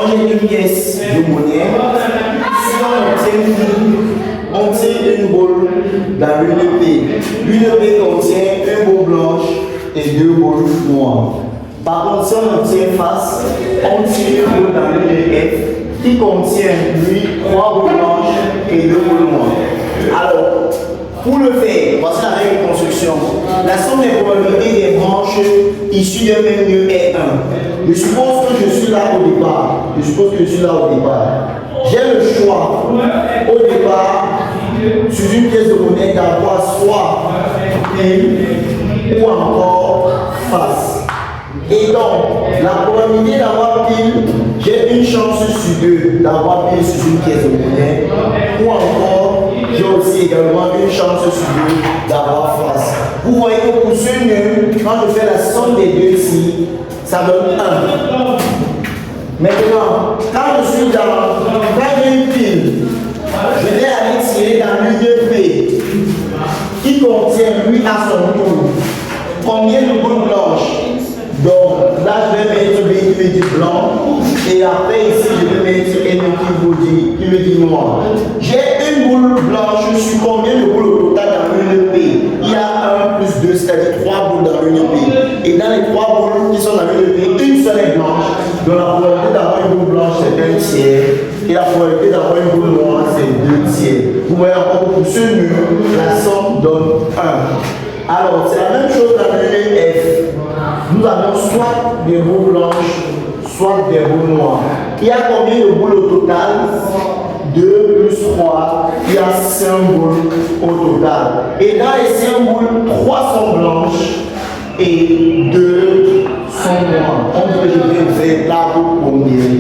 Quand j'ai une pièce de monnaie, si on tient une boule dans l'une P. L'une P contient une boule blanche et deux boules noires. Par contre, si on tient face, on tire une boule dans l'une F qui contient, lui, trois boules blanches et deux boules noires. Alors, pour le faire, voici la règle de construction. La somme des probabilités des branches issues d'un même lieu est 1. Je suppose que je suis là au départ. J'ai le choix au départ sur une pièce de monnaie d'avoir soit pile ou encore face. Et donc, la probabilité d'avoir pile, j'ai une chance sur deux d'avoir pile sur une pièce de monnaie ou encore j'ai aussi également une chance sur deux d'avoir face. Vous voyez que pour ce nœud, quand je fais la somme des deux ici, ça donne 1. Maintenant, quand j'ai une pile, je vais aller tirer dans l'une P qui contient, lui, à son tour, combien de boules blanches. Donc, là, je vais mettre B qui veut dire blanc, et après, ici, je vais mettre N qui veut dire noir. J'ai une boule blanche sur combien de boules au total dans l'une P? Il y a 1 plus 2, c'est-à-dire 3 boules dans l'une P. Et dans les 3 boules qui sont dans l'une P, une seule est blanche. Donc, la probabilité d'avoir une boule blanche, c'est 1 tiers. Et la probabilité d'avoir une boule noire, c'est 2 tiers. Vous voyez encore, pour ce nœud, la somme donne 1. Alors, c'est la même chose dans l'une F. Nous avons soit des boules blanches, soit des boules noires. Il y a combien de boules au total? 2 plus 3, il y a 5 boules au total. Et dans les 5 boules, 3 sont blanches et 2 sont noires. On peut jouer vers la boule combien?